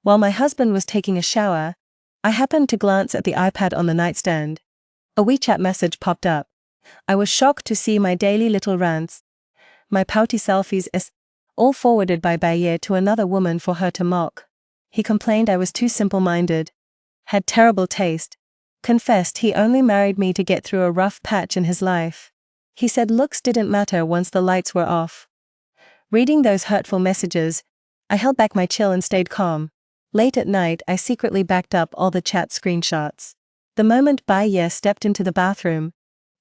While my husband was taking a shower, I happened to glance at the iPad on the nightstand. A WeChat message popped up. I was shocked to see my daily little rants, my pouty selfies all forwarded by Baye to another woman for her to mock. He complained I was too simple-minded, had terrible taste, confessed he only married me to get through a rough patch in his life. He said looks didn't matter once the lights were off. Reading those hurtful messages, I held back my chill and stayed calm. Late at night I secretly backed up all the chat screenshots. The moment Baye stepped into the bathroom,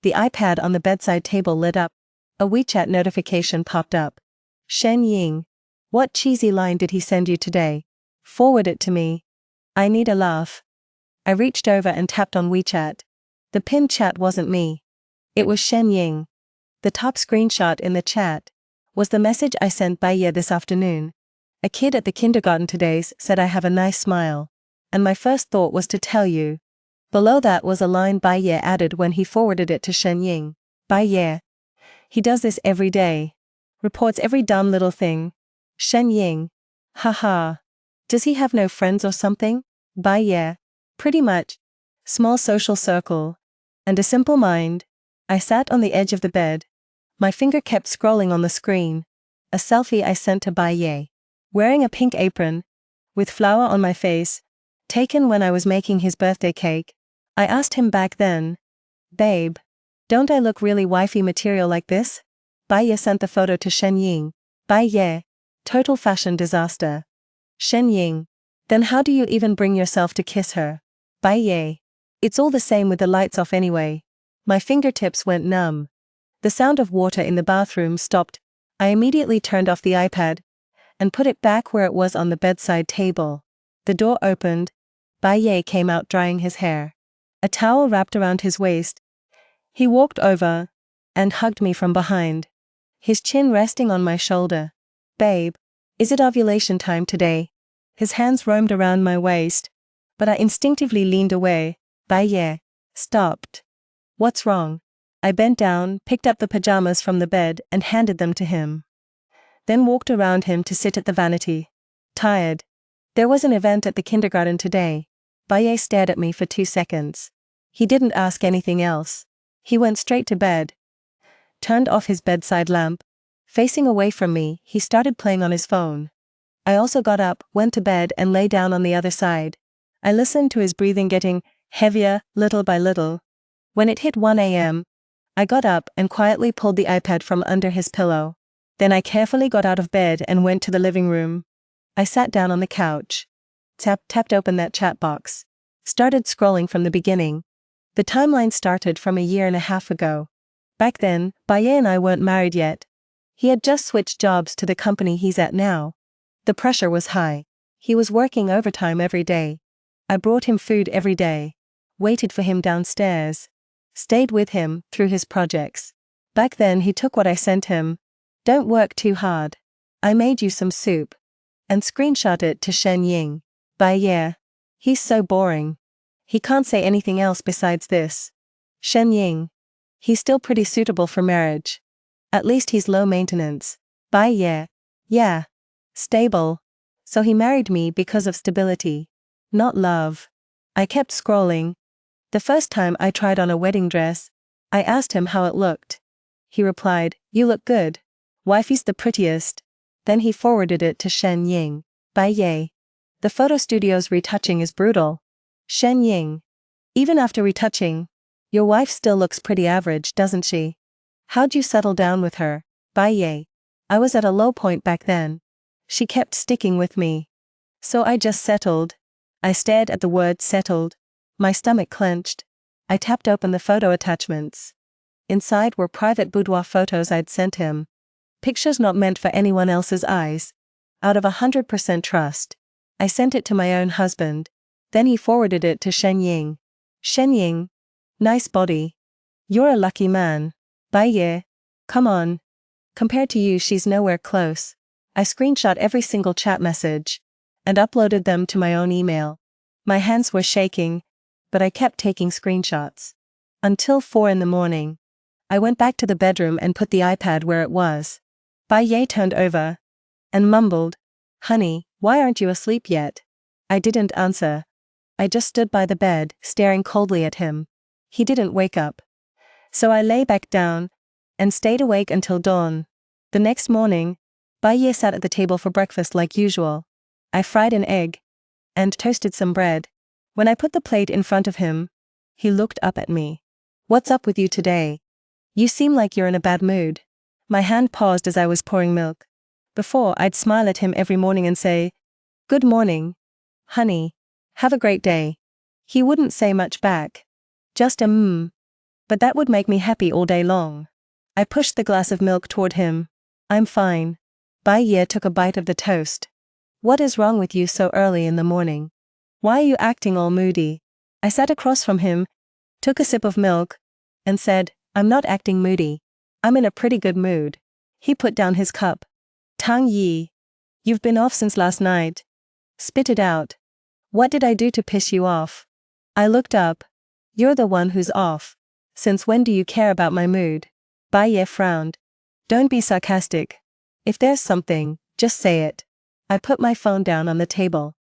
the iPad on the bedside table lit up. A WeChat notification popped up. Shen Ying. What cheesy line did he send you today? Forward it to me. I need a laugh. I reached over and tapped on WeChat. The pinned chat wasn't me. It was Shen Ying. The top screenshot in the chat was the message I sent Baye this afternoon. A kid at the kindergarten today said I have a nice smile. And my first thought was to tell you. Below that was a line Baye added when he forwarded it to Shen Ying. Baye. He does this every day. Reports every dumb little thing. Shen Ying. Haha. Does he have no friends or something? Baye. Pretty much. Small social circle. And a simple mind. I sat on the edge of the bed. My finger kept scrolling on the screen. A selfie I sent to Baye. Wearing a pink apron. With flour on my face. Taken when I was making his birthday cake. I asked him back then. Babe. Don't I look really wifey material like this? Baye sent the photo to Shen Ying. Baye. Total fashion disaster. Shen Ying. Then how do you even bring yourself to kiss her? Baye. It's all the same with the lights off anyway. My fingertips went numb. The sound of water in the bathroom stopped. I immediately turned off the iPad and put it back where it was on the bedside table. The door opened. Baye came out drying his hair. A towel wrapped around his waist. He walked over and hugged me from behind, his chin resting on my shoulder. Babe, is it ovulation time today? His hands roamed around my waist, but I instinctively leaned away. Baye stopped. What's wrong? I bent down, picked up the pajamas from the bed and handed them to him. Then walked around him to sit at the vanity. Tired. There was an event at the kindergarten today. Baye stared at me for 2 seconds. He didn't ask anything else. He went straight to bed. Turned off his bedside lamp. Facing away from me, he started playing on his phone. I also got up, went to bed and lay down on the other side. I listened to his breathing getting heavier, little by little. When it hit 1 a.m., I got up and quietly pulled the iPad from under his pillow. Then I carefully got out of bed and went to the living room. I sat down on the couch. Tapped open that chat box. Started scrolling from the beginning. The timeline started from 1.5 years ago. Back then, Baye and I weren't married yet. He had just switched jobs to the company he's at now. The pressure was high. He was working overtime every day. I brought him food every day. Waited for him downstairs. Stayed with him through his projects. Back then he took what I sent him. Don't work too hard. I made you some soup. And screenshot it to Shen Ying. Baye. He's so boring. He can't say anything else besides this. Shen Ying. He's still pretty suitable for marriage. At least he's low maintenance. Baye. Yeah. Stable. So he married me because of stability. Not love. I kept scrolling. The first time I tried on a wedding dress, I asked him how it looked. He replied, "You look good. Wifey's the prettiest." Then he forwarded it to Shen Ying. Baye. The photo studio's retouching is brutal. Shen Ying. Even after retouching, your wife still looks pretty average, doesn't she? How'd you settle down with her? Baye. I was at a low point back then. She kept sticking with me. So I just settled. I stared at the word settled. My stomach clenched. I tapped open the photo attachments. Inside were private boudoir photos I'd sent him. Pictures not meant for anyone else's eyes. Out of 100% trust, I sent it to my own husband. Then he forwarded it to Shen Ying. Shen Ying. Nice body. You're a lucky man. Baye. Come on. Compared to you, she's nowhere close. I screenshot every single chat message and uploaded them to my own email. My hands were shaking, but I kept taking screenshots. Until 4 a.m. I went back to the bedroom and put the iPad where it was. Baye turned over and mumbled, "Honey, why aren't you asleep yet?" I didn't answer. I just stood by the bed, staring coldly at him. He didn't wake up. So I lay back down and stayed awake until dawn. The next morning, Baye sat at the table for breakfast like usual. I fried an egg and toasted some bread. When I put the plate in front of him, he looked up at me. "What's up with you today? You seem like you're in a bad mood." My hand paused as I was pouring milk. Before, I'd smile at him every morning and say, "Good morning, honey. Have a great day." He wouldn't say much back. Just a but that would make me happy all day long. I pushed the glass of milk toward him. "I'm fine." Baye took a bite of the toast. "What is wrong with you so early in the morning? Why are you acting all moody?" I sat across from him, took a sip of milk, and said, "I'm not acting moody. I'm in a pretty good mood." He put down his cup. "Tang Yi, you've been off since last night. Spit it out. What did I do to piss you off?" I looked up. "You're the one who's off. Since when do you care about my mood?" Baye frowned. "Don't be sarcastic. If there's something, just say it." I put my phone down on the table.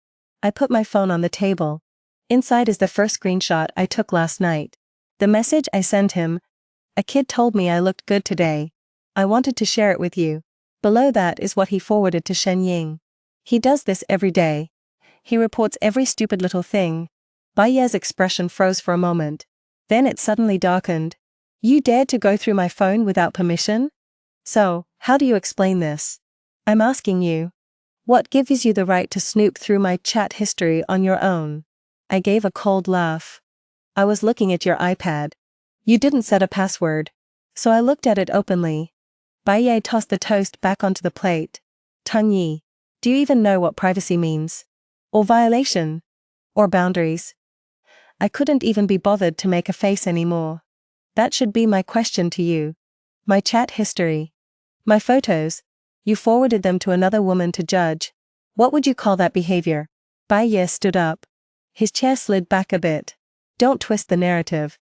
Inside is the first screenshot I took last night. The message I sent him. "A kid told me I looked good today. I wanted to share it with you." Below that is what he forwarded to Shen Ying. He does this every day. He reports every stupid little thing. Baye's expression froze for a moment. Then it suddenly darkened. "You dared to go through my phone without permission? So, how do you explain this? I'm asking you. What gives you the right to snoop through my chat history on your own?" I gave a cold laugh. "I was looking at your iPad. You didn't set a password. So I looked at it openly." Baye tossed the toast back onto the plate. "Tang Yi, do you even know what privacy means? Or violation? Or boundaries?" I couldn't even be bothered to make a face anymore. "That should be my question to you. My chat history. My photos. You forwarded them to another woman to judge. What would you call that behavior?" Baye stood up. His chair slid back a bit. "Don't twist the narrative.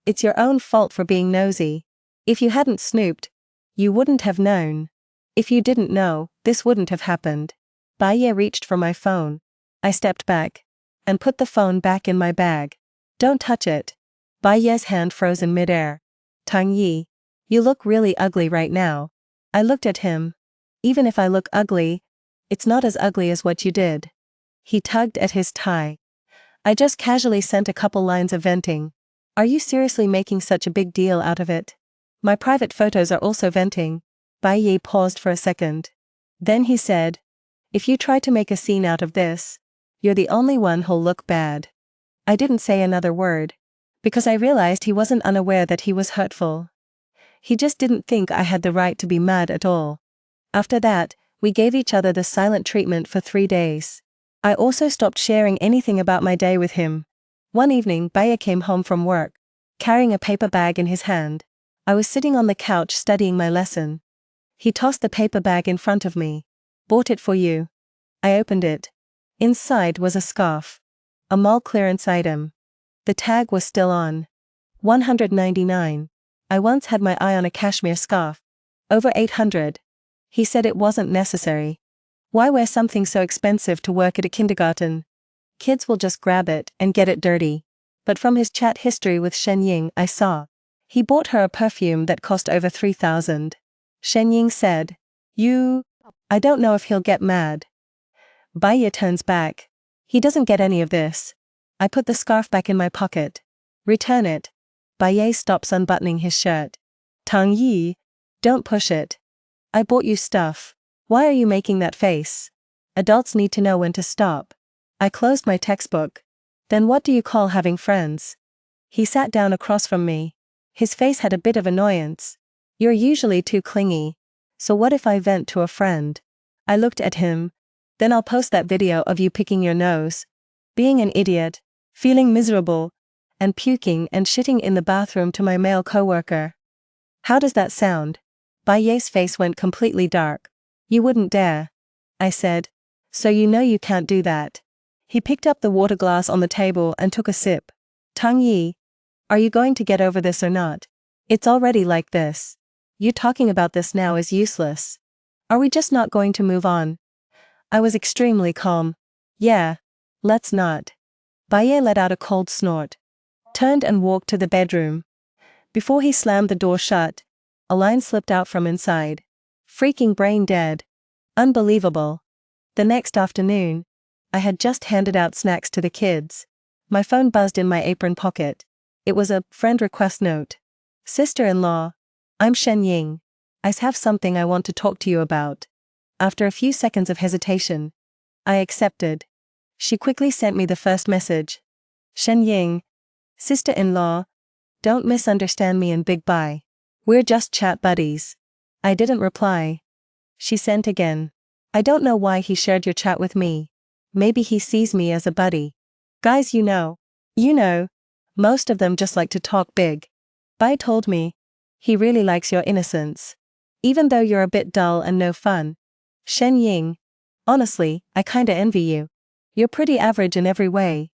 It's your own fault for being nosy. If you hadn't snooped, you wouldn't have known. If you didn't know, this wouldn't have happened." Baye reached for my phone. I stepped back and put the phone back in my bag. "Don't touch it." Baye's hand froze in midair. "Tang Yi, you look really ugly right now." I looked at him. "Even if I look ugly, it's not as ugly as what you did." He tugged at his tie. "I just casually sent a couple lines of venting. Are you seriously making such a big deal out of it? My private photos are also venting." Baye paused for a second. Then he said, "If you try to make a scene out of this, you're the only one who'll look bad." I didn't say another word, because I realized he wasn't unaware that he was hurtful. He just didn't think I had the right to be mad at all. After that, we gave each other the silent treatment for 3 days. I also stopped sharing anything about my day with him. One evening, Baye came home from work, carrying a paper bag in his hand. I was sitting on the couch studying my lesson. He tossed the paper bag in front of me. "Bought it for you." I opened it. Inside was a scarf. A mall clearance item. The tag was still on. $199. I once had my eye on a cashmere scarf. Over $800. He said it wasn't necessary. Why wear something so expensive to work at a kindergarten? Kids will just grab it and get it dirty. But from his chat history with Shen Ying, I saw. He bought her a perfume that cost over 3,000. Shen Ying said, I don't know if he'll get mad." Baye turns back. "He doesn't get any of this." I put the scarf back in my pocket. "Return it." Baye stops unbuttoning his shirt. "Tang Yi, don't push it. I bought you stuff. Why are you making that face? Adults need to know when to stop." I closed my textbook. "Then what do you call having friends?" He sat down across from me. His face had a bit of annoyance. "You're usually too clingy. So what if I vent to a friend?" I looked at him. "Then I'll post that video of you picking your nose, being an idiot, feeling miserable, and puking and shitting in the bathroom to my male coworker. How does that sound?" Baye's face went completely dark. "You wouldn't dare." I said. "So you know you can't do that." He picked up the water glass on the table and took a sip. "Tang Yi, are you going to get over this or not? It's already like this. You talking about this now is useless. Are we just not going to move on?" I was extremely calm. "Yeah. Let's not. Baye let out a cold snort, turned and walked to the bedroom. Before he slammed the door shut, a line slipped out from inside. Freaking brain dead. Unbelievable. The next afternoon, I had just handed out snacks to the kids. My phone buzzed in my apron pocket. It was a friend request note. Sister-in-law, I'm Shen Ying. I have something I want to talk to you about. After a few seconds of hesitation, I accepted. She quickly sent me the first message. Shen Ying, sister-in-law, don't misunderstand me and Big Bye. We're just chat buddies. I didn't reply. She sent again. I don't know why he shared your chat with me. Maybe he sees me as a buddy. Guys, you know, most of them just like to talk big. Bai told me. He really likes your innocence. Even though you're a bit dull and no fun. Shen Ying. Honestly, I kinda envy you. You're pretty average in every way.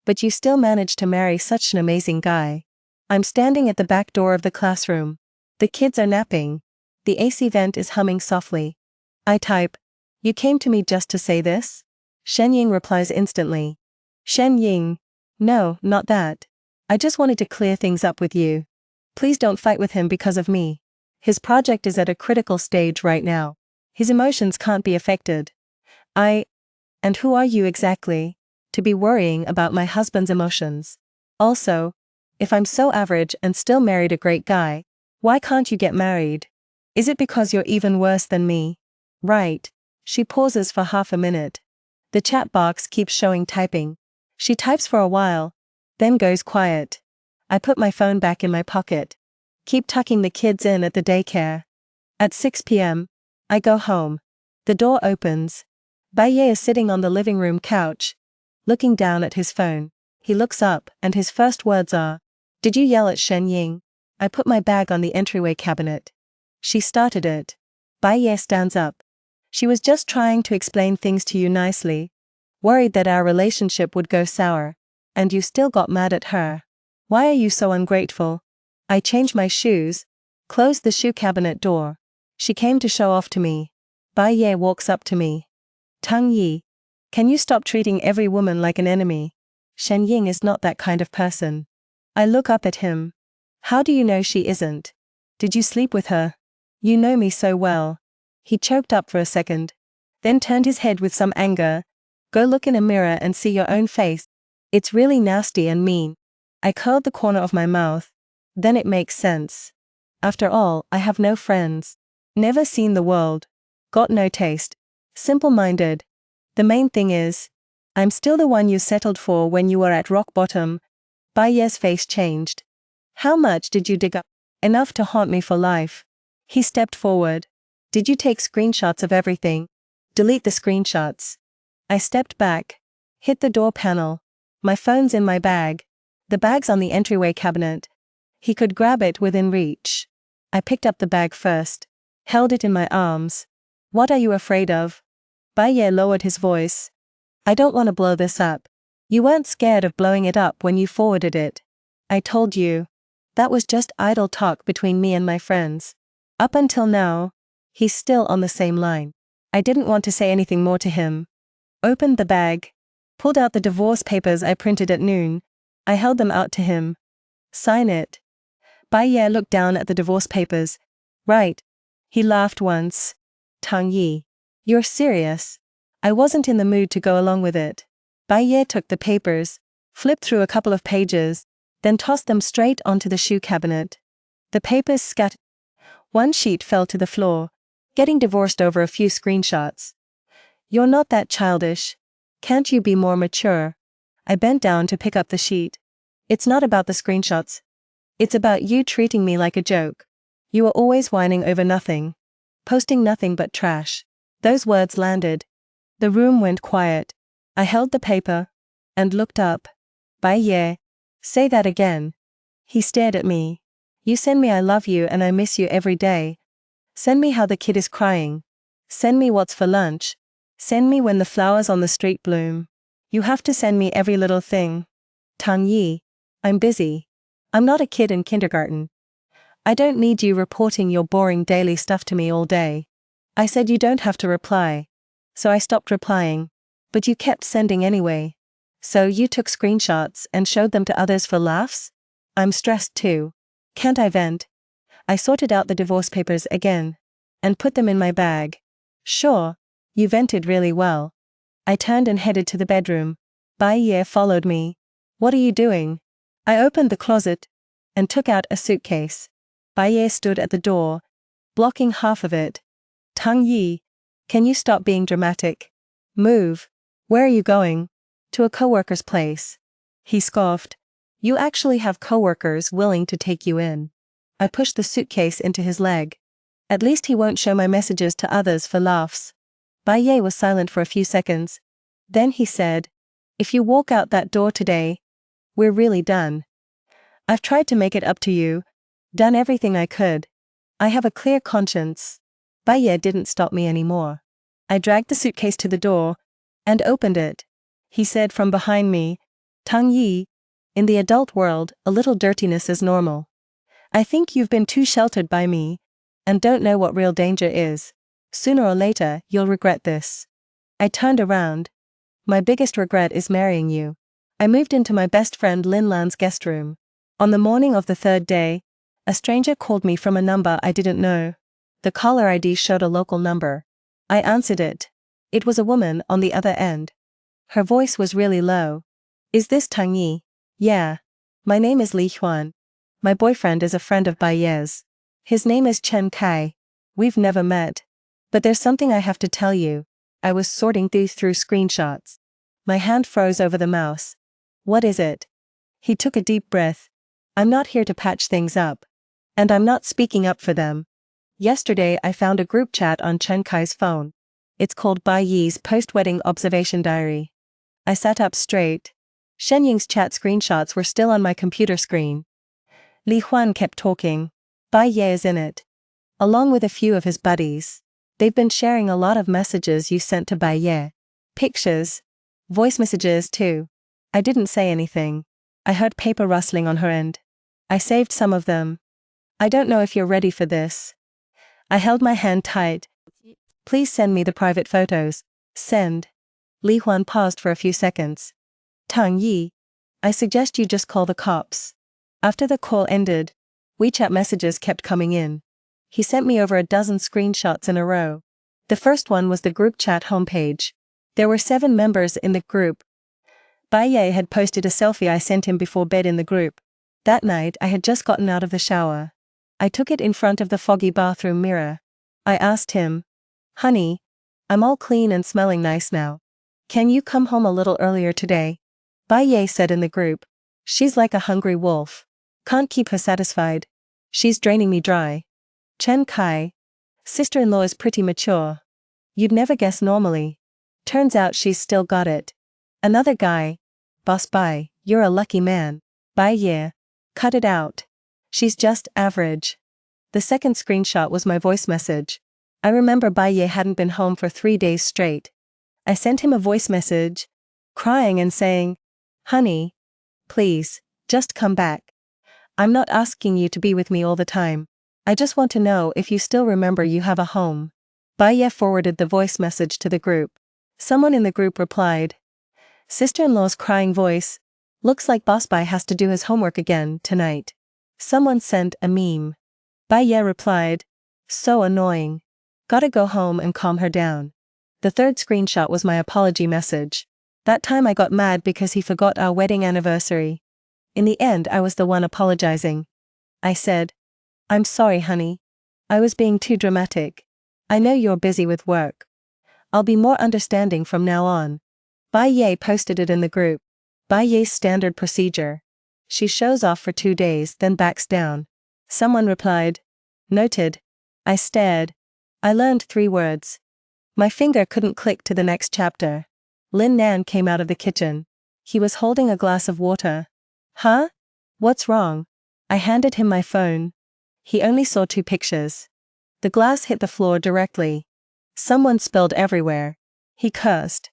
But you still managed to marry such an amazing guy. I'm standing at the back door of the classroom. The kids are napping. The AC vent is humming softly. I type. You came to me just to say this? Shen Ying replies instantly. Shen Ying. No, not that. I just wanted to clear things up with you. Please don't fight with him because of me. His project is at a critical stage right now. His emotions can't be affected. And who are you exactly, to be worrying about my husband's emotions? Also, if I'm so average and still married a great guy, why can't you get married? Is it because you're even worse than me? Right. She pauses for half a minute. The chat box keeps showing typing. She types for a while, then goes quiet. I put my phone back in my pocket. Keep tucking the kids in at the daycare. At 6 p.m., I go home. The door opens. Baye is sitting on the living room couch, looking down at his phone. He looks up and his first words are, "Did you yell at Shen Ying?" I put my bag on the entryway cabinet. She started it. Baye stands up. She was just trying to explain things to you nicely. Worried that our relationship would go sour. And you still got mad at her. Why are you so ungrateful? I changed my shoes, closed the shoe cabinet door. She came to show off to me. Baye walks up to me. Tang Yi, can you stop treating every woman like an enemy? Shen Ying is not that kind of person. I look up at him. How do you know she isn't? Did you sleep with her? You know me so well. He choked up for a second, then turned his head with some anger. Go look in a mirror and see your own face. It's really nasty and mean. I curled the corner of my mouth. Then it makes sense. After all, I have no friends. Never seen the world. Got no taste. Simple-minded. The main thing is, I'm still the one you settled for when you were at rock bottom. Baye's face changed. How much did you dig up? Enough to haunt me for life. He stepped forward. Did you take screenshots of everything? Delete the screenshots. I stepped back. Hit the door panel. My phone's in my bag. The bag's on the entryway cabinet. He could grab it within reach. I picked up the bag first. Held it in my arms. What are you afraid of? Baye lowered his voice. I don't want to blow this up. You weren't scared of blowing it up when you forwarded it. I told you. That was just idle talk between me and my friends. Up until now, he's still on the same line. I didn't want to say anything more to him. Opened the bag. Pulled out the divorce papers I printed at noon. I held them out to him. Sign it. Baye looked down at the divorce papers. Right. He laughed once. Tang Yi. You're serious? I wasn't in the mood to go along with it. Baye took the papers, flipped through a couple of pages, then tossed them straight onto the shoe cabinet. The papers scattered. One sheet fell to the floor, getting divorced over a few screenshots. You're not that childish. Can't you be more mature? I bent down to pick up the sheet. It's not about the screenshots. It's about you treating me like a joke. You are always whining over nothing. Posting nothing but trash. Those words landed. The room went quiet. I held the paper and looked up. Baye. Say that again. He stared at me. You send me I love you and I miss you every day. Send me how the kid is crying. Send me what's for lunch. Send me when the flowers on the street bloom. You have to send me every little thing. Tang Yi. I'm busy. I'm not a kid in kindergarten. I don't need you reporting your boring daily stuff to me all day. I said you don't have to reply. So I stopped replying. But you kept sending anyway. So you took screenshots and showed them to others for laughs? I'm stressed too. Can't I vent? I sorted out the divorce papers again. And put them in my bag. Sure. You vented really well. I turned and headed to the bedroom. Bai Ye followed me. What are you doing? I opened the closet and took out a suitcase. Bai Ye stood at the door, blocking half of it. Tang Yi, can you stop being dramatic? Move. Where are you going? To a coworker's place. He scoffed. You actually have coworkers willing to take you in. I pushed the suitcase into his leg. At least he won't show my messages to others for laughs. Bai Ye was silent for a few seconds. Then he said, if you walk out that door today, we're really done. I've tried to make it up to you, done everything I could. I have a clear conscience. Bai Ye didn't stop me anymore. I dragged the suitcase to the door and opened it. He said from behind me, Tang Yi, in the adult world, a little dirtiness is normal. I think you've been too sheltered by me and don't know what real danger is. Sooner or later, you'll regret this. I turned around. My biggest regret is marrying you. I moved into my best friend Lin Lan's guest room. On the morning of the third day, a stranger called me from a number I didn't know. The caller ID showed a local number. I answered it. It was a woman on the other end. Her voice was really low. Is this Tang Yi? Yeah. My name is Li Huan. My boyfriend is a friend of Bai Ye's. His name is Chen Kai. We've never met. But there's something I have to tell you. I was sorting through screenshots. My hand froze over the mouse. What is it? He took a deep breath. I'm not here to patch things up. And I'm not speaking up for them. Yesterday I found a group chat on Chen Kai's phone. It's called Bai Yi's post-wedding observation diary. I sat up straight. Shen Ying's chat screenshots were still on my computer screen. Li Huan kept talking. Bai Ye is in it. Along with a few of his buddies. They've been sharing a lot of messages you sent to Bai Ye. Pictures. Voice messages too. I didn't say anything. I heard paper rustling on her end. I saved some of them. I don't know if you're ready for this. I held my hand tight. Please send me the private photos. Send. Li Huan paused for a few seconds. Tang Yi, I suggest you just call the cops. After the call ended, WeChat messages kept coming in. He sent me over a dozen screenshots in a row. The first one was the group chat homepage. There were 7 members in the group. Bai Ye had posted a selfie I sent him before bed in the group. That night I had just gotten out of the shower. I took it in front of the foggy bathroom mirror. I asked him, Honey, I'm all clean and smelling nice now. Can you come home a little earlier today? Bai Ye said in the group. She's like a hungry wolf. Can't keep her satisfied. She's draining me dry. Chen Kai. Sister-in-law is pretty mature. You'd never guess normally. Turns out she's still got it. Another guy. Boss Bai, you're a lucky man. Bai Ye. Cut it out. She's just average. The second screenshot was my voice message. I remember Bai Ye hadn't been home for 3 days straight. I sent him a voice message, crying and saying, Honey, please, just come back. I'm not asking you to be with me all the time. I just want to know if you still remember you have a home. Bai Ye forwarded the voice message to the group. Someone in the group replied. Sister-in-law's crying voice. Looks like Boss Bai has to do his homework again tonight. Someone sent a meme. Bai Ye replied. So annoying. Gotta go home and calm her down. The third screenshot was my apology message. That time I got mad because he forgot our wedding anniversary. In the end I was the one apologizing. I said, I'm sorry honey. I was being too dramatic. I know you're busy with work. I'll be more understanding from now on. Bai Ye posted it in the group. Bai Ye's standard procedure. She shows off for 2 days then backs down. Someone replied. Noted. I stared. I learned 3 words. My finger couldn't click to the next chapter. Lin Nan came out of the kitchen. He was holding a glass of water. Huh? What's wrong? I handed him my phone. He only saw 2 pictures. The glass hit the floor directly. Someone spilled everywhere. He cursed.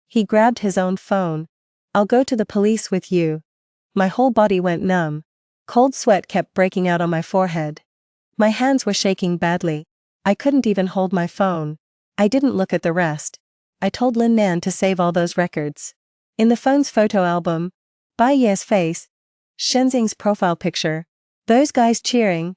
He grabbed his own phone. I'll go to the police with you. My whole body went numb. Cold sweat kept breaking out on my forehead. My hands were shaking badly. I couldn't even hold my phone. I didn't look at the rest. I told Lin Nan to save all those records. In the phone's photo album, Bai Ye's face, Shen Ying's profile picture, those guys cheering,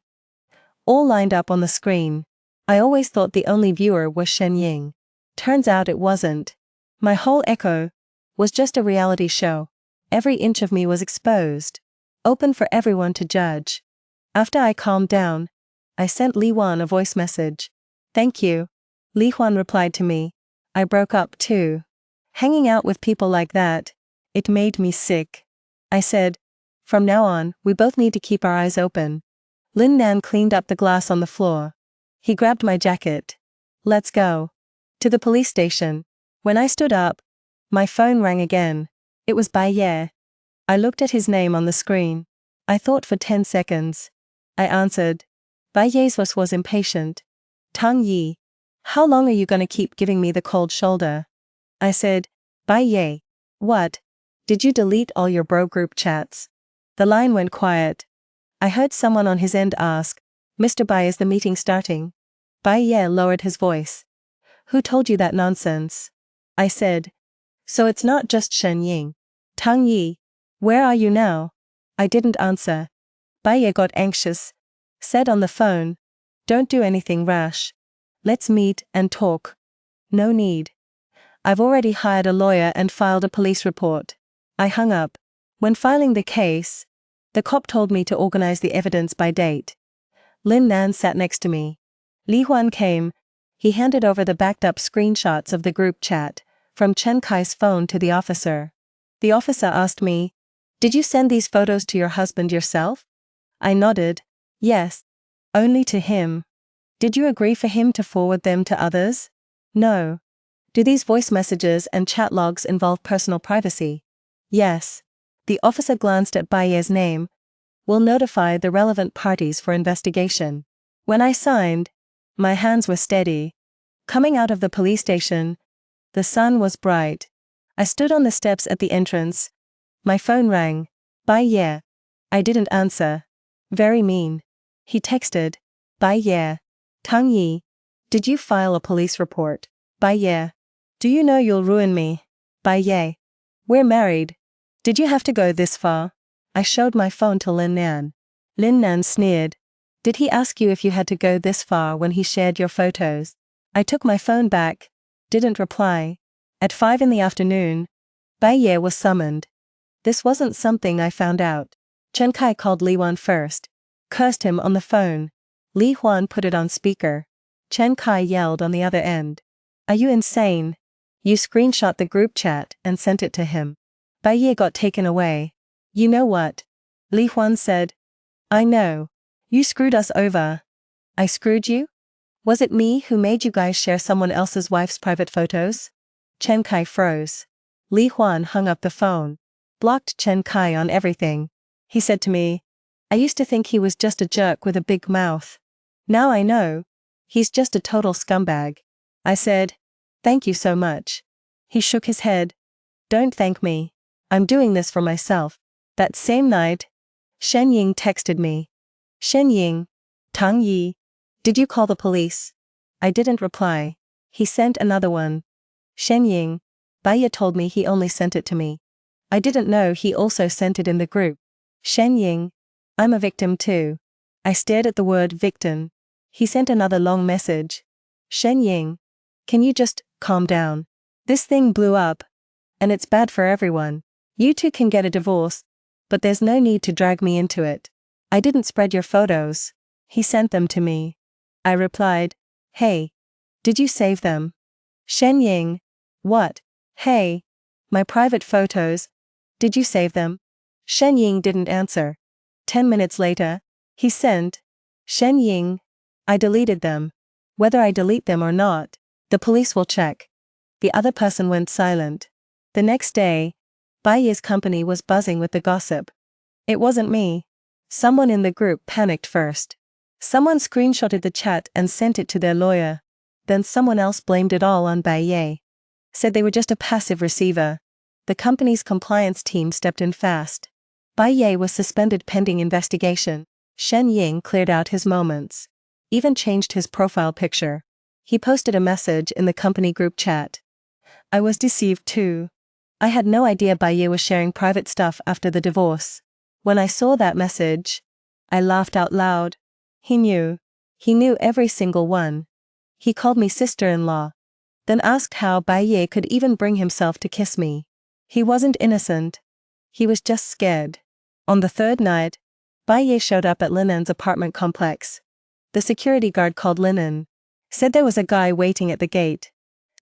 all lined up on the screen. I always thought the only viewer was Shen Ying. Turns out it wasn't. My whole echo was just a reality show. Every inch of me was exposed, open for everyone to judge. After I calmed down, I sent Li Huan a voice message. Thank you. Li Huan replied to me. I broke up too. Hanging out with people like that, it made me sick. I said, from now on, we both need to keep our eyes open. Lin Nan cleaned up the glass on the floor. He grabbed my jacket. Let's go. To the police station. When I stood up, my phone rang again. It was Bai Ye. I looked at his name on the screen. I thought for 10 seconds. I answered. Bai Ye's voice was impatient. Tang Yi, how long are you gonna keep giving me the cold shoulder? I said, Bai Ye. What? Did you delete all your bro group chats? The line went quiet. I heard someone on his end ask, Mr. Bai, is the meeting starting? Bai Ye lowered his voice. Who told you that nonsense? I said. So it's not just Shen Ying. Tang Yi, where are you now? I didn't answer. Bai Ye got anxious. Said on the phone, don't do anything rash. Let's meet and talk. No need. I've already hired a lawyer and filed a police report. I hung up. When filing the case, the cop told me to organize the evidence by date. Lin Nan sat next to me. Li Huan came. He handed over the backed-up screenshots of the group chat, from Chen Kai's phone to the officer. The officer asked me, did you send these photos to your husband yourself? I nodded. Yes. Only to him. Did you agree for him to forward them to others? No. Do these voice messages and chat logs involve personal privacy? Yes. The officer glanced at Bai Ye's name. Will notify the relevant parties for investigation. When I signed, my hands were steady. Coming out of the police station, the sun was bright. I stood on the steps at the entrance. My phone rang. Bai Ye. I didn't answer. Very mean. He texted. Bai Ye. Tang Yi. Did you file a police report? Bai Ye. Do you know you'll ruin me? Bai Ye. We're married. Did you have to go this far? I showed my phone to Lin Nan. Lin Nan sneered. Did he ask you if you had to go this far when he shared your photos? I took my phone back. Didn't reply. At 5 in the afternoon, Bai Ye was summoned. This wasn't something I found out. Chen Kai called Li Huan first. Cursed him on the phone. Li Huan put it on speaker. Chen Kai yelled on the other end. Are you insane? You screenshot the group chat and sent it to him. Bai Ye got taken away. You know what? Li Huan said. I know. You screwed us over. I screwed you? Was it me who made you guys share someone else's wife's private photos? Chen Kai froze. Li Huan hung up the phone. Blocked Chen Kai on everything. He said to me, I used to think he was just a jerk with a big mouth. Now I know. He's just a total scumbag. I said, thank you so much. He shook his head. Don't thank me. I'm doing this for myself. That same night, Shen Ying texted me. Shen Ying. Tang Yi. Did you call the police? I didn't reply. He sent another one. Shen Ying. Bai Ye told me he only sent it to me. I didn't know he also sent it in the group. Shen Ying. I'm a victim too. I stared at the word victim. He sent another long message. Shen Ying. Can you just calm down? This thing blew up. And it's bad for everyone. You two can get a divorce. But there's no need to drag me into it. I didn't spread your photos. He sent them to me. I replied. Hey. Did you save them? Shen Ying. What? Hey. My private photos. Did you save them? Shen Ying didn't answer. 10 minutes later, he sent. Shen Ying. I deleted them. Whether I delete them or not, the police will check. The other person went silent. The next day, Bai Ye's company was buzzing with the gossip. It wasn't me. Someone in the group panicked first. Someone screenshotted the chat and sent it to their lawyer. Then someone else blamed it all on Bai Ye. Said they were just a passive receiver. The company's compliance team stepped in fast. Bai Ye was suspended pending investigation. Shen Ying cleared out his moments. Even changed his profile picture. He posted a message in the company group chat. I was deceived too. I had no idea Baye was sharing private stuff after the divorce. When I saw that message, I laughed out loud. He knew. He knew every single one. He called me sister-in-law. Then asked how Baye could even bring himself to kiss me. He wasn't innocent. He was just scared. On the third night, Baye showed up at Linan's apartment complex. The security guard called Linan. Said there was a guy waiting at the gate.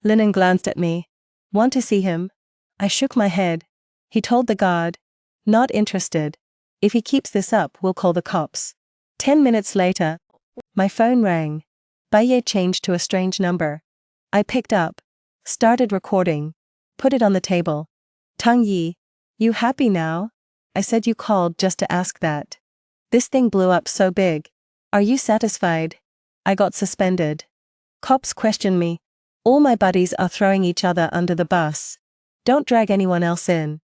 Linan glanced at me. Want to see him? I shook my head. He told the guard. Not interested. If he keeps this up, we'll call the cops. 10 minutes later, my phone rang. Baye changed to a strange number. I picked up. Started recording. Put it on the table. Tang Yi, you happy now? I said you called just to ask that. This thing blew up so big. Are you satisfied? I got suspended. Cops questioned me. All my buddies are throwing each other under the bus. Don't drag anyone else in.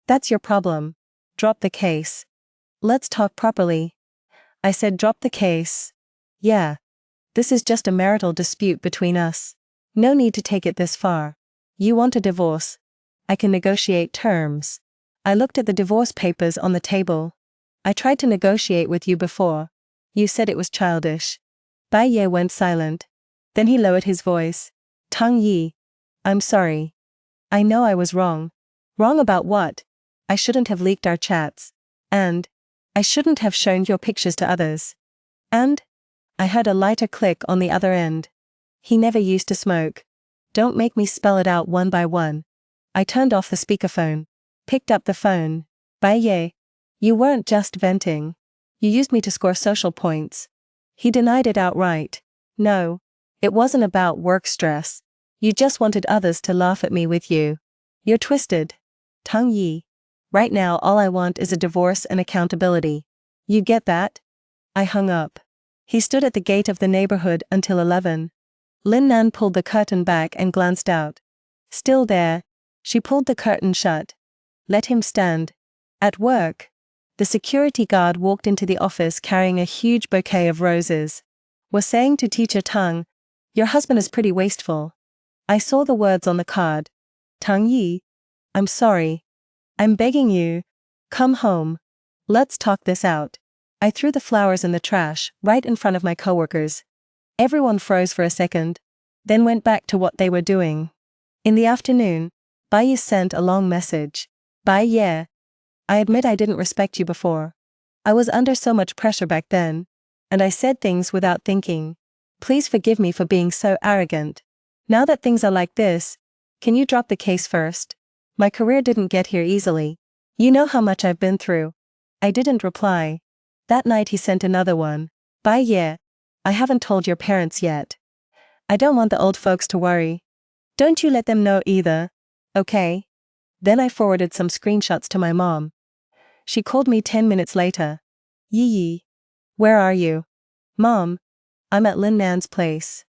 That's your problem. Drop the case. Let's talk properly. I said drop the case. Yeah. This is just a marital dispute between us. No need to take it this far. You want a divorce? I can negotiate terms. I looked at the divorce papers on the table. I tried to negotiate with you before. You said it was childish. Baye went silent. Then he lowered his voice. Tang Yi. I'm sorry. I know I was wrong. Wrong about what? I shouldn't have leaked our chats. And I shouldn't have shown your pictures to others. And I heard a lighter click on the other end. He never used to smoke. Don't make me spell it out one by one. I turned off the speakerphone. Picked up the phone. Baye. You weren't just venting. You used me to score social points. He denied it outright. No. It wasn't about work stress. You just wanted others to laugh at me with you. You're twisted. Tang Yi. Right now all I want is a divorce and accountability. You get that? I hung up. He stood at the gate of the neighborhood until 11. Lin Nan pulled the curtain back and glanced out. Still there. She pulled the curtain shut. Let him stand. At work. The security guard walked into the office carrying a huge bouquet of roses. Was saying to teacher Tang, your husband is pretty wasteful. I saw the words on the card. Tang Yi. I'm sorry. I'm begging you. Come home. Let's talk this out. I threw the flowers in the trash, right in front of my coworkers. Everyone froze for a second, then went back to what they were doing. In the afternoon, Baye sent a long message. Baye. I admit I didn't respect you before. I was under so much pressure back then, and I said things without thinking. Please forgive me for being so arrogant. Now that things are like this, can you drop the case first? My career didn't get here easily. You know how much I've been through. I didn't reply. That night he sent another one. Baye. I haven't told your parents yet. I don't want the old folks to worry. Don't you let them know either. Okay? Then I forwarded some screenshots to my mom. She called me 10 minutes later. Yi. Where are you? Mom. I'm at Lin Nan's place.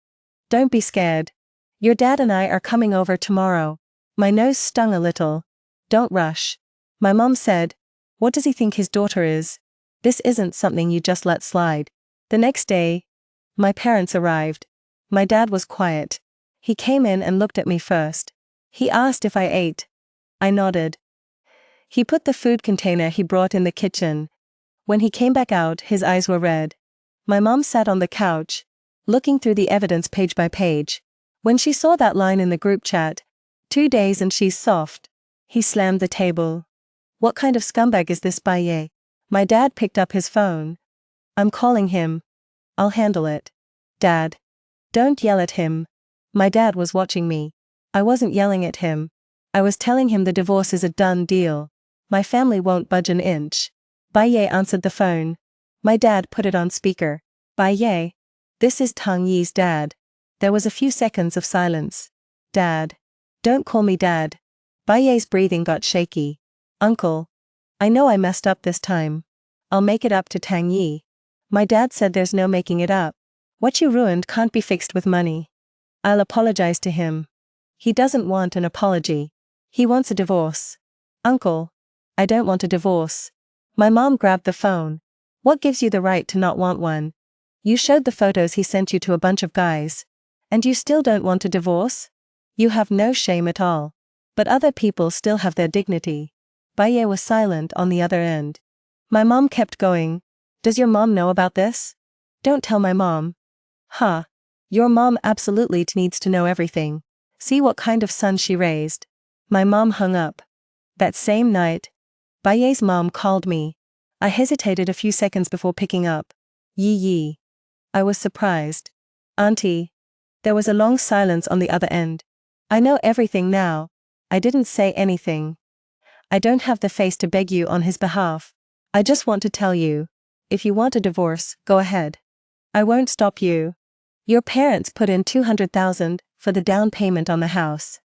Don't be scared. Your dad and I are coming over tomorrow. My nose stung a little. Don't rush. My mom said, what does he think his daughter is? This isn't something you just let slide. The next day, my parents arrived. My dad was quiet. He came in and looked at me first. He asked if I ate. I nodded. He put the food container he brought in the kitchen. When he came back out, his eyes were red. My mom sat on the couch, looking through the evidence page by page. When she saw that line in the group chat, 2 days and she's soft, he slammed the table. What kind of scumbag is this Baye? My dad picked up his phone. I'm calling him. I'll handle it. Dad. Don't yell at him. My dad was watching me. I wasn't yelling at him. I was telling him the divorce is a done deal. My family won't budge an inch. Baye answered the phone. My dad put it on speaker. Baye. This is Tang Yi's dad. There was a few seconds of silence. Dad. Don't call me dad. Baye's breathing got shaky. Uncle. I know I messed up this time. I'll make it up to Tang Yi. My dad said there's no making it up. What you ruined can't be fixed with money. I'll apologize to him. He doesn't want an apology. He wants a divorce. Uncle. I don't want a divorce. My mom grabbed the phone. What gives you the right to not want one? You showed the photos he sent you to a bunch of guys. And you still don't want a divorce? You have no shame at all. But other people still have their dignity. Baye was silent on the other end. My mom kept going. Does your mom know about this? Don't tell my mom. Huh. Your mom absolutely needs to know everything. See what kind of son she raised. My mom hung up. That same night, Baye's mom called me. I hesitated a few seconds before picking up. Yee. I was surprised. Auntie. There was a long silence on the other end. I know everything now. I didn't say anything. I don't have the face to beg you on his behalf. I just want to tell you. If you want a divorce, go ahead. I won't stop you. Your parents put in 200,000 for the down payment on the house.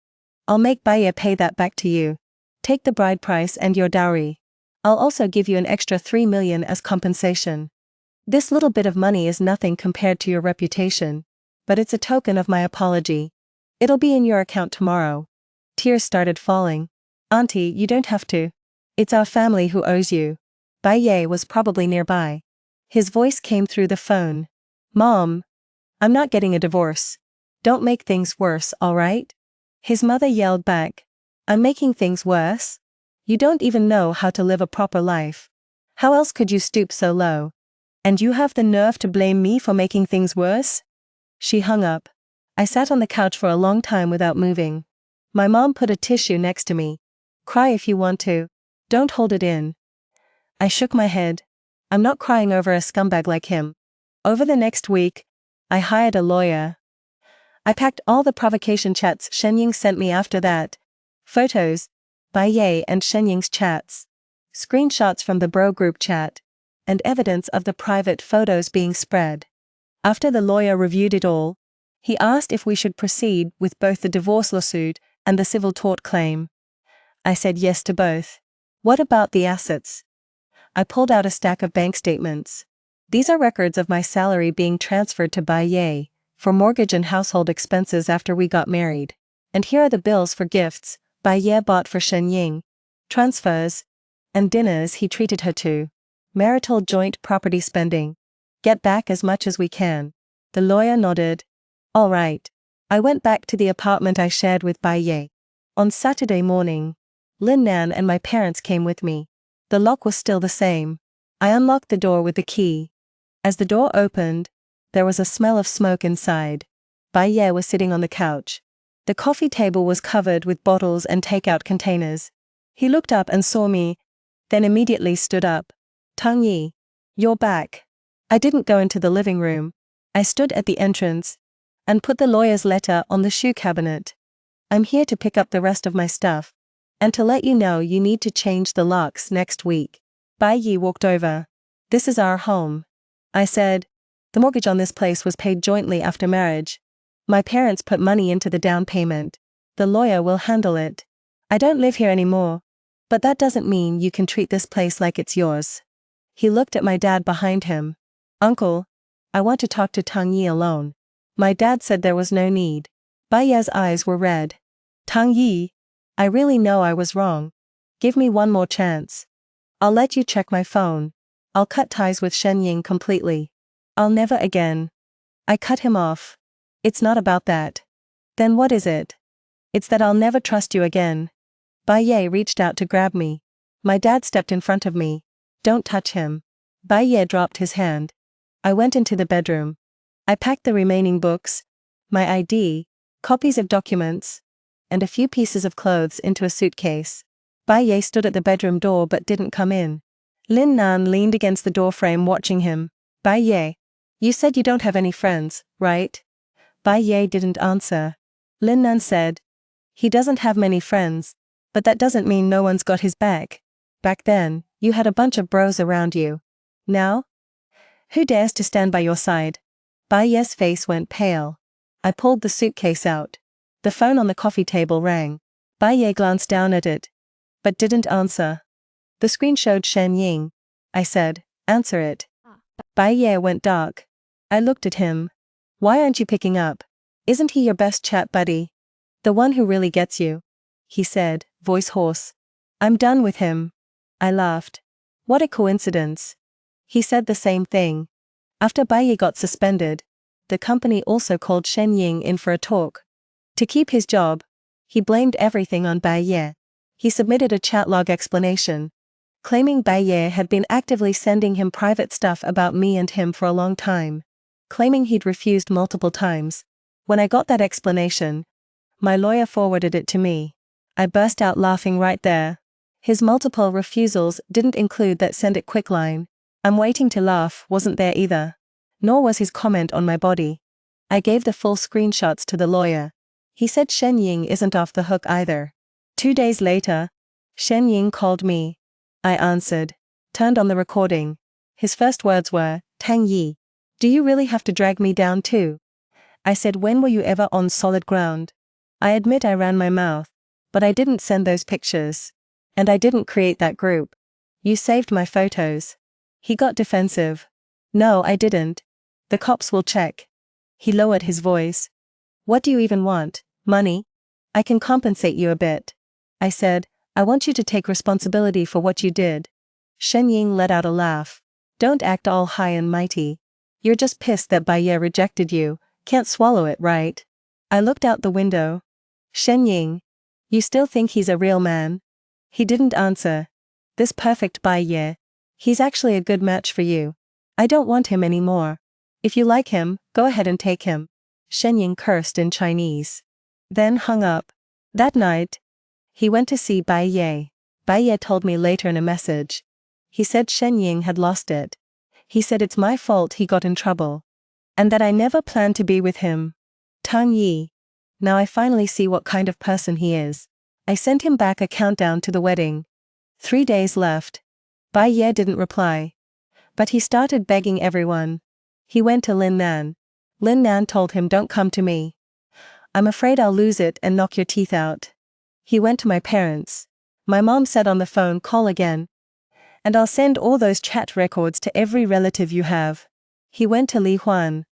I'll make Baye pay that back to you. Take the bride price and your dowry. I'll also give you an extra 3 million as compensation. This little bit of money is nothing compared to your reputation, but it's a token of my apology. It'll be in your account tomorrow. Tears started falling. Auntie, you don't have to. It's our family who owes you. Baye was probably nearby. His voice came through the phone. Mom. I'm not getting a divorce. Don't make things worse, alright? His mother yelled back. I'm making things worse? You don't even know how to live a proper life. How else could you stoop so low? And you have the nerve to blame me for making things worse? She hung up. I sat on the couch for a long time without moving. My mom put a tissue next to me. Cry if you want to. Don't hold it in. I shook my head. I'm not crying over a scumbag like him. Over the next week, I hired a lawyer. I packed all the provocation chats Shenying sent me after that. Photos, Baye and Shenying's chats. Screenshots from the bro group chat. And evidence of the private photos being spread. After the lawyer reviewed it all, he asked if we should proceed with both the divorce lawsuit and the civil tort claim. I said yes to both. What about the assets? I pulled out a stack of bank statements. These are records of my salary being transferred to Baye, for mortgage and household expenses after we got married. And here are the bills for gifts Baye bought for Shenying, transfers, and dinners he treated her to. Marital joint property spending. Get back as much as we can. The lawyer nodded. All right. I went back to the apartment I shared with Baye. On Saturday morning, Lin Nan and my parents came with me. The lock was still the same. I unlocked the door with the key. As the door opened, there was a smell of smoke inside. Baye was sitting on the couch. The coffee table was covered with bottles and takeout containers. He looked up and saw me, then immediately stood up. Tang Yi, you're back. I didn't go into the living room. I stood at the entrance and put the lawyer's letter on the shoe cabinet. I'm here to pick up the rest of my stuff, and to let you know you need to change the locks next week. Baye walked over. This is our home. I said. The mortgage on this place was paid jointly after marriage. My parents put money into the down payment. The lawyer will handle it. I don't live here anymore. But that doesn't mean you can treat this place like it's yours. He looked at my dad behind him. Uncle, I want to talk to Tang Yi alone. My dad said there was no need. Baye's eyes were red. Tang Yi, I really know I was wrong. Give me one more chance. I'll let you check my phone. I'll cut ties with Shenying completely. I'll never again. I cut him off. It's not about that. Then what is it? It's that I'll never trust you again. Baye reached out to grab me. My dad stepped in front of me. Don't touch him. Baye dropped his hand. I went into the bedroom. I packed the remaining books, my ID, copies of documents, and a few pieces of clothes into a suitcase. Baye stood at the bedroom door but didn't come in. Lin Nan leaned against the doorframe watching him. Baye, you said you don't have any friends, right? Baye didn't answer. Lin Nan said, he doesn't have many friends, but that doesn't mean no one's got his back. Back then, you had a bunch of bros around you. Now? Who dares to stand by your side? Baye's face went pale. I pulled the suitcase out. The phone on the coffee table rang. Baye glanced down at it, but didn't answer. The screen showed Shenying. I said, answer it. Baye went dark. I looked at him. Why aren't you picking up? Isn't he your best chat buddy? The one who really gets you? He said, voice hoarse. I'm done with him. I laughed. What a coincidence. He said the same thing. After Baye got suspended, the company also called Shenying in for a talk. To keep his job, He blamed everything on Baye. He submitted a chat log explanation, claiming Baye had been actively sending him private stuff about me and him for a long time, claiming he'd refused multiple times. When I got that explanation, my lawyer forwarded it to me. I burst out laughing right there. His multiple refusals didn't include that send it quick line. I'm waiting to laugh wasn't there either. Nor was his comment on my body. I gave the full screenshots to the lawyer. He said Shen Ying isn't off the hook either. 2 days later, Shen Ying called me. I answered. Turned on the recording. His first words were, Tang Yi. Do you really have to drag me down too? I said, when were you ever on solid ground? I admit I ran my mouth, but I didn't send those pictures. And I didn't create that group. You saved my photos. He got defensive. No, I didn't. The cops will check. He lowered his voice. What do you even want? Money? I can compensate you a bit. I said, I want you to take responsibility for what you did. Shen Ying let out a laugh. Don't act all high and mighty. You're just pissed that Baye rejected you, can't swallow it, right? I looked out the window. Shen Ying. You still think he's a real man? He didn't answer. This perfect Baye. He's actually a good match for you. I don't want him anymore. If you like him, go ahead and take him. Shen Ying cursed in Chinese. Then hung up. That night, he went to see Baye. Baye told me later in a message. He said Shen Ying had lost it. He said it's my fault he got in trouble. And that I never planned to be with him. Tang Yi. Now I finally see what kind of person he is. I sent him back a countdown to the wedding. 3 days left. Baye didn't reply. But he started begging everyone. He went to Lin Nan. Lin Nan told him, don't come to me. I'm afraid I'll lose it and knock your teeth out. He went to my parents. My mom said on the phone, call again. And I'll send all those chat records to every relative you have. He went to Li Huan.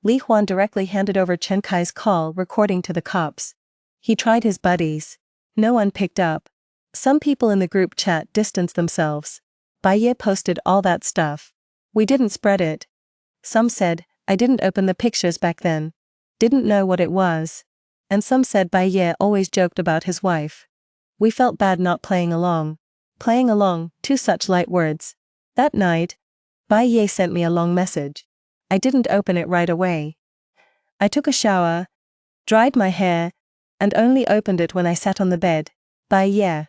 Li Huan directly handed over Chen Kai's call recording to the cops. He tried his buddies. No one picked up. Some people in the group chat distanced themselves. Baye posted all that stuff. We didn't spread it. Some said, I didn't open the pictures back then. Didn't know what it was. And some said Baye always joked about his wife. We felt bad not playing along. Playing along, two such light words. That night, Baye sent me a long message. I didn't open it right away. I took a shower, dried my hair, and only opened it when I sat on the bed. Baye.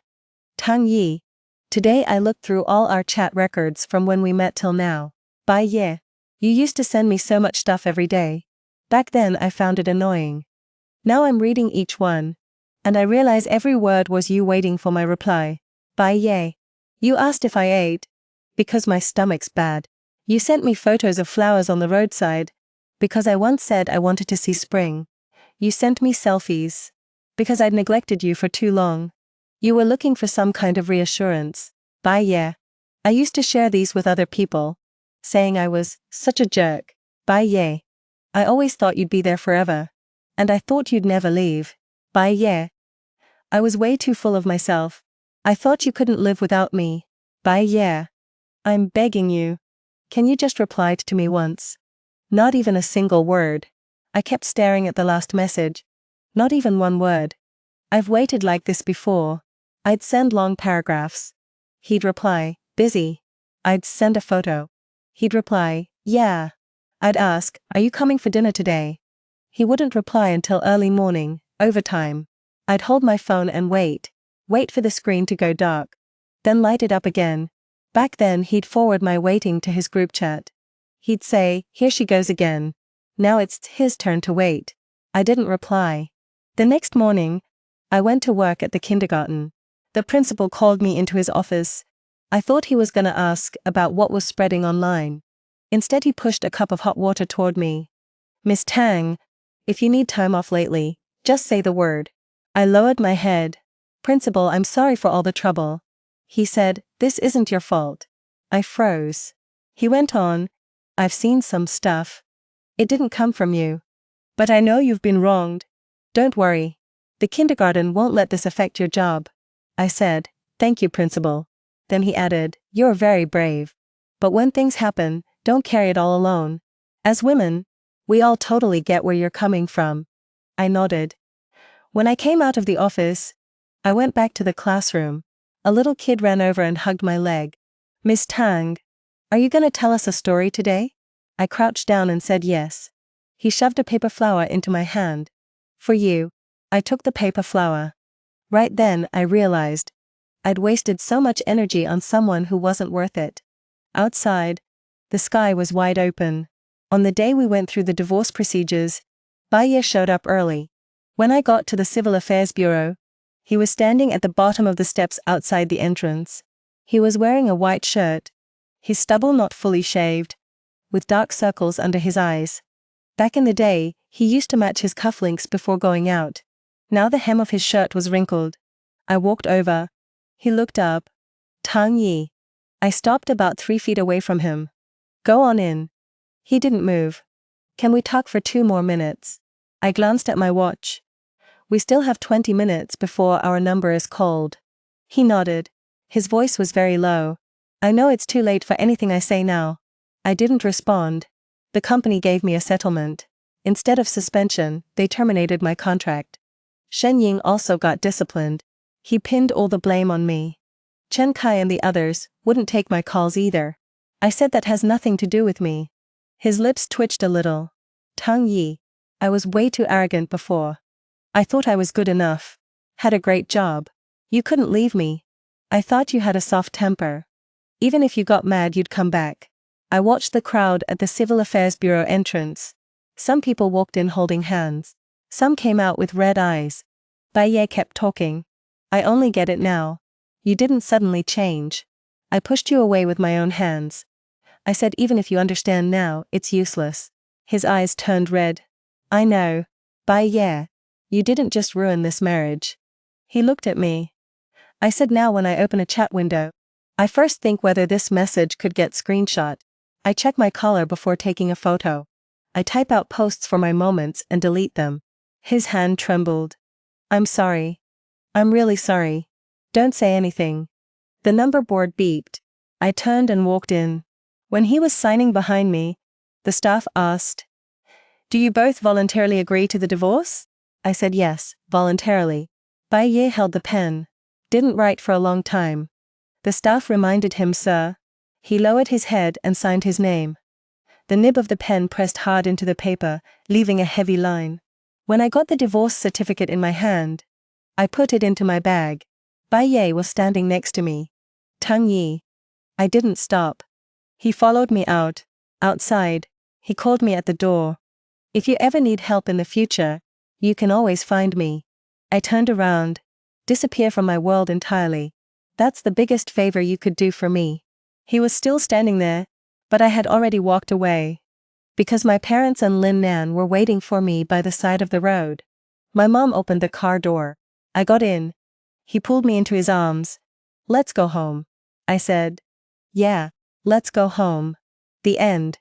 Tang Yi. Today I looked through all our chat records from when we met till now. Baye. You used to send me so much stuff every day. Back then I found it annoying. Now I'm reading each one. And I realize every word was you waiting for my reply. Baye. You asked if I ate. Because my stomach's bad. You sent me photos of flowers on the roadside. Because I once said I wanted to see spring. You sent me selfies. Because I'd neglected you for too long. You were looking for some kind of reassurance. Baye. I used to share these with other people. Saying I was such a jerk. Baye. I always thought you'd be there forever. And I thought you'd never leave. Baye. I was way too full of myself. I thought you couldn't live without me. Baye. I'm begging you. Can you just reply to me once? Not even a single word. I kept staring at the last message. Not even one word. I've waited like this before. I'd send long paragraphs. He'd reply, busy. I'd send a photo. He'd reply, yeah. I'd ask, are you coming for dinner today? He wouldn't reply until early morning, overtime. I'd hold my phone and wait for the screen to go dark. Then light it up again. Back then he'd forward my waiting to his group chat. He'd say, here she goes again. Now it's his turn to wait. I didn't reply. The next morning, I went to work at the kindergarten. The principal called me into his office. I thought he was gonna ask about what was spreading online. Instead he pushed a cup of hot water toward me. Miss Tang, if you need time off lately, just say the word. I lowered my head. Principal, I'm sorry for all the trouble. He said, this isn't your fault. I froze. He went on, I've seen some stuff. It didn't come from you. But I know you've been wronged. Don't worry. The kindergarten won't let this affect your job. I said, thank you, Principal. Then he added, you're very brave. But when things happen, don't carry it all alone. As women, we all totally get where you're coming from. I nodded. When I came out of the office, I went back to the classroom. A little kid ran over and hugged my leg. "Miss Tang, are you gonna tell us a story today?" I crouched down and said yes. He shoved a paper flower into my hand. "For you." I took the paper flower. Right then, I realized I'd wasted so much energy on someone who wasn't worth it. Outside, the sky was wide open. On the day we went through the divorce procedures, Baye showed up early. When I got to the Civil Affairs Bureau, he was standing at the bottom of the steps outside the entrance. He was wearing a white shirt, his stubble not fully shaved, with dark circles under his eyes. Back in the day, he used to match his cufflinks before going out. Now the hem of his shirt was wrinkled. I walked over. He looked up. "Tang Yi." I stopped about 3 feet away from him. "Go on in." He didn't move. "Can we talk for 2 more minutes?" I glanced at my watch. "We still have 20 minutes before our number is called." He nodded. His voice was very low. "I know it's too late for anything I say now." I didn't respond. The company gave me a settlement. Instead of suspension, they terminated my contract. Shen Ying also got disciplined. He pinned all the blame on me. Chen Kai and the others wouldn't take my calls either. I said that has nothing to do with me. His lips twitched a little. "Tang Yi, I was way too arrogant before. I thought I was good enough. Had a great job. You couldn't leave me. I thought you had a soft temper. Even if you got mad you'd come back." I watched the crowd at the Civil Affairs Bureau entrance. Some people walked in holding hands. Some came out with red eyes. Baye kept talking. "I only get it now. You didn't suddenly change. I pushed you away with my own hands." I said, "Even if you understand now, it's useless." His eyes turned red. "I know. Baye, you didn't just ruin this marriage." He looked at me. I said, "Now when I open a chat window, I first think whether this message could get screenshot. I check my caller before taking a photo. I type out posts for my moments and delete them." His hand trembled. "I'm sorry. I'm really sorry. Don't say anything." The number board beeped. I turned and walked in. When he was signing behind me, the staff asked, "Do you both voluntarily agree to the divorce?" I said yes, voluntarily. Baye held the pen. "Didn't write for a long time." The staff reminded him, "Sir." He lowered his head and signed his name. The nib of the pen pressed hard into the paper, leaving a heavy line. When I got the divorce certificate in my hand, I put it into my bag. Baye was standing next to me. "Tang Yi." I didn't stop. He followed me out. Outside, he called me at the door. "If you ever need help in the future, you can always find me." I turned around. "Disappear from my world entirely. That's the biggest favor you could do for me." He was still standing there, but I had already walked away. Because my parents and Lin Nan were waiting for me by the side of the road. My mom opened the car door. I got in. He pulled me into his arms. "Let's go home." I said. "Yeah, let's go home." The end.